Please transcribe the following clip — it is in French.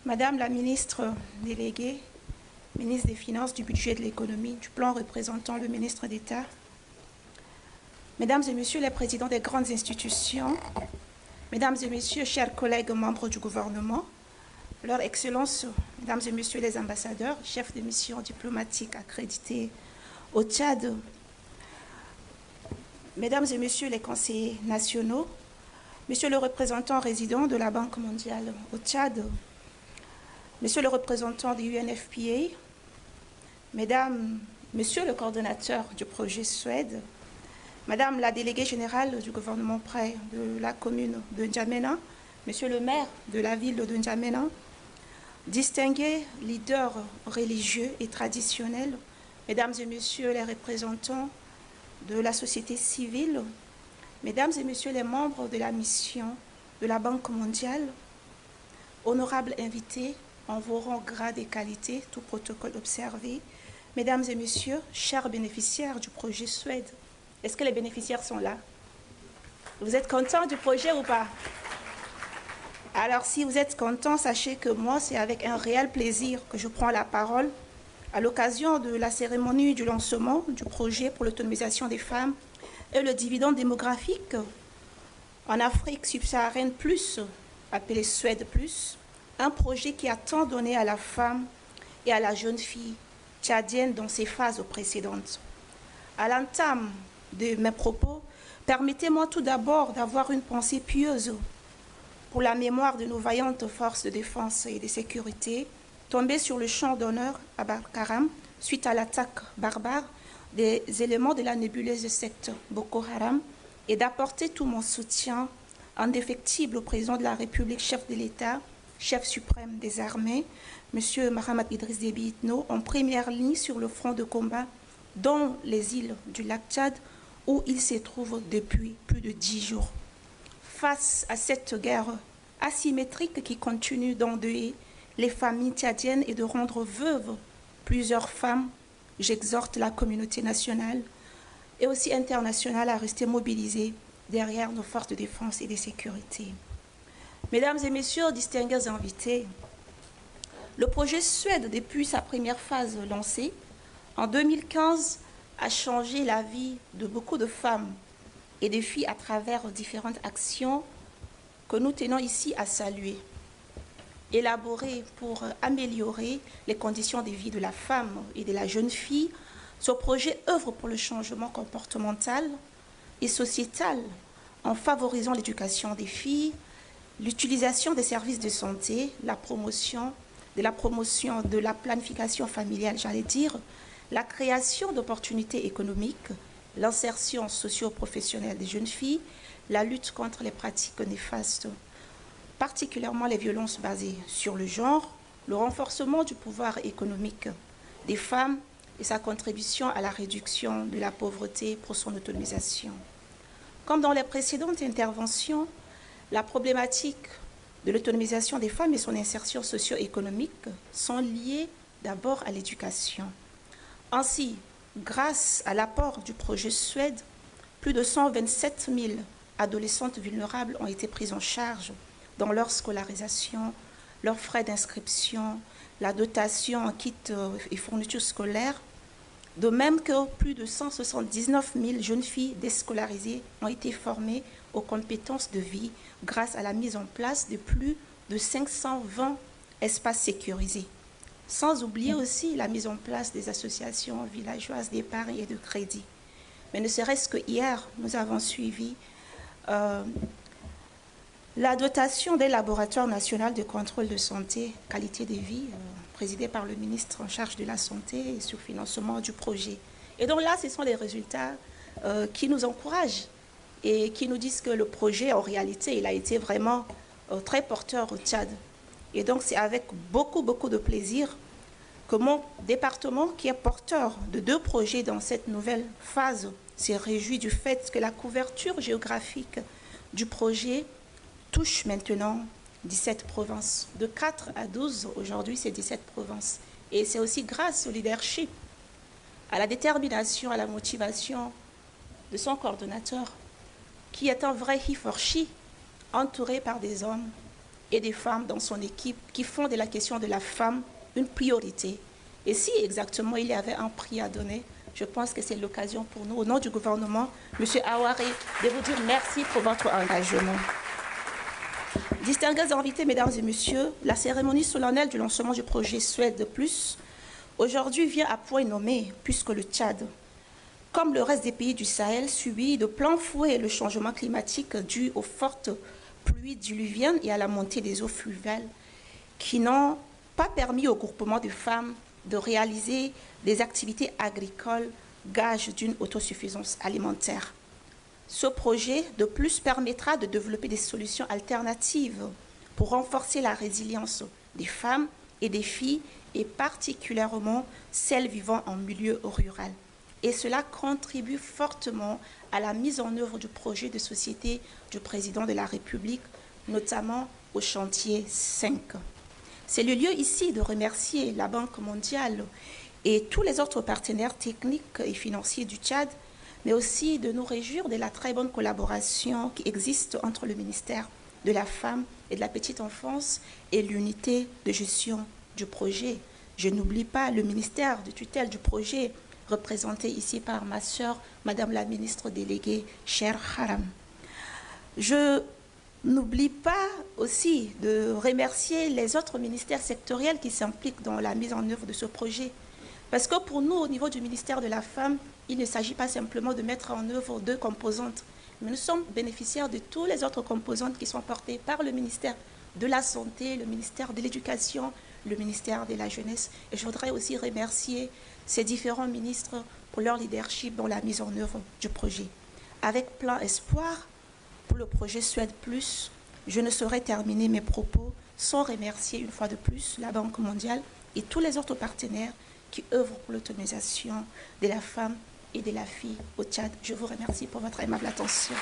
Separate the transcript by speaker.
Speaker 1: Madame la ministre déléguée, ministre des Finances, du Budget et de l'Économie, du Plan représentant le ministre d'État, Mesdames et Messieurs les présidents des grandes institutions, Mesdames et Messieurs, chers collègues membres du gouvernement, Leur Excellence, Mesdames et Messieurs les ambassadeurs, chefs de mission diplomatique accrédités au Tchad, Mesdames et Messieurs les conseillers nationaux, Monsieur le représentant résident de la Banque mondiale au Tchad, Monsieur le représentant du UNFPA, Mesdames, Monsieur le coordonnateur du projet Suède, Madame la déléguée générale du gouvernement près de la commune de N'Djamena, Monsieur le maire de la ville de N'Djamena, distingués leaders religieux et traditionnels, Mesdames et Messieurs les représentants de la société civile, Mesdames et Messieurs les membres de la mission de la Banque mondiale, honorables invités en vos rangs, grades et qualités, tout protocole observé, Mesdames et Messieurs, chers bénéficiaires du projet Suède, est-ce que les bénéficiaires sont là? Vous êtes contents du projet ou pas? Alors, si vous êtes contents, sachez que moi, c'est avec un réel plaisir que je prends la parole à l'occasion de la cérémonie du lancement du projet pour l'autonomisation des femmes et le dividende démographique en Afrique subsaharienne plus, appelé Suède plus, un projet qui a tant donné à la femme et à la jeune fille tchadienne dans ses phases précédentes. À l'entame de mes propos, permettez-moi tout d'abord d'avoir une pensée pieuse pour la mémoire de nos vaillantes forces de défense et de sécurité tombées sur le champ d'honneur à Barkaram suite à l'attaque barbare des éléments de la nébuleuse secte Boko Haram et d'apporter tout mon soutien indéfectible au président de la République, chef de l'État, chef suprême des armées, M. Mahamat Idriss Déby Itno, en première ligne sur le front de combat dans les îles du lac Tchad, où il se trouve depuis plus de 10 jours. Face à cette guerre asymétrique qui continue d'endeuiller les familles tchadiennes et de rendre veuves plusieurs femmes, j'exhorte la communauté nationale et aussi internationale à rester mobilisée derrière nos forces de défense et de sécurité. Mesdames et Messieurs, distingués invités, le projet Suède, depuis sa première phase lancée, en 2015, a changé la vie de beaucoup de femmes et de filles à travers différentes actions que nous tenons ici à saluer. Élaboré pour améliorer les conditions de vie de la femme et de la jeune fille, ce projet œuvre pour le changement comportemental et sociétal en favorisant l'éducation des filles, l'utilisation des services de santé, la promotion de la planification familiale, j'allais dire, la création d'opportunités économiques, l'insertion socio-professionnelle des jeunes filles, la lutte contre les pratiques néfastes, particulièrement les violences basées sur le genre, le renforcement du pouvoir économique des femmes et sa contribution à la réduction de la pauvreté pour son autonomisation. Comme dans les précédentes interventions, la problématique de l'autonomisation des femmes et son insertion socio-économique sont liées d'abord à l'éducation. Ainsi, grâce à l'apport du projet Suède, plus de 127 000 adolescentes vulnérables ont été prises en charge dans leur scolarisation, leurs frais d'inscription, la dotation en kits et fournitures scolaires, de même que plus de 179 000 jeunes filles déscolarisées ont été formées aux compétences de vie grâce à la mise en place de plus de 520 espaces sécurisés. Sans oublier aussi la mise en place des associations villageoises d'épargne et de crédit. Mais ne serait-ce que hier, nous avons suivi la dotation des laboratoires nationaux de contrôle de santé, qualité de vie, présidé par le ministre en charge de la santé et sur financement du projet. Et donc là, ce sont les résultats qui nous encouragent et qui nous disent que le projet, en réalité, il a été vraiment très porteur au Tchad. Et donc, c'est avec beaucoup de plaisir que mon département, qui est porteur de 2 projets dans cette nouvelle phase, s'est réjoui du fait que la couverture géographique du projet touche maintenant 17 provinces. De 4 à 12, aujourd'hui, c'est 17 provinces. Et c'est aussi grâce au leadership, à la détermination, à la motivation de son coordonnateur, qui est un vrai he for she, entouré par des hommes et des femmes dans son équipe qui font de la question de la femme une priorité. Et si exactement il y avait un prix à donner, je pense que c'est l'occasion pour nous, au nom du gouvernement, M. Aouaré, de vous dire merci pour votre engagement. Distingués invités, mesdames et messieurs, la cérémonie solennelle du lancement du projet Suède Plus aujourd'hui vient à point nommé, puisque le Tchad, comme le reste des pays du Sahel, subit de plein fouet le changement climatique dû aux fortes pluies diluviennes et à la montée des eaux fluviales qui n'ont pas permis au groupement de femmes de réaliser des activités agricoles gage d'une autosuffisance alimentaire. Ce projet, de plus, permettra de développer des solutions alternatives pour renforcer la résilience des femmes et des filles, et particulièrement celles vivant en milieu rural. Et cela contribue fortement à la mise en œuvre du projet de société du président de la République, notamment au chantier 5. C'est le lieu ici de remercier la Banque mondiale et tous les autres partenaires techniques et financiers du Tchad, mais aussi de nous réjouir de la très bonne collaboration qui existe entre le ministère de la Femme et de la Petite Enfance et l'unité de gestion du projet. Je n'oublie pas le ministère de tutelle du projet, représenté ici par ma sœur, Madame la ministre déléguée, Cher Haram. Je n'oublie pas aussi de remercier les autres ministères sectoriels qui s'impliquent dans la mise en œuvre de ce projet. Parce que pour nous, au niveau du ministère de la Femme, il ne s'agit pas simplement de mettre en œuvre 2 composantes, mais nous sommes bénéficiaires de toutes les autres composantes qui sont portées par le ministère de la Santé, le ministère de l'Éducation, le ministère de la Jeunesse. Et je voudrais aussi remercier ces différents ministres pour leur leadership dans la mise en œuvre du projet. Avec plein espoir pour le projet Suède Plus, je ne saurais terminer mes propos sans remercier une fois de plus la Banque mondiale et tous les autres partenaires qui œuvrent pour l'autonomisation de la femme et de la fille au Tchad. Je vous remercie pour votre aimable attention.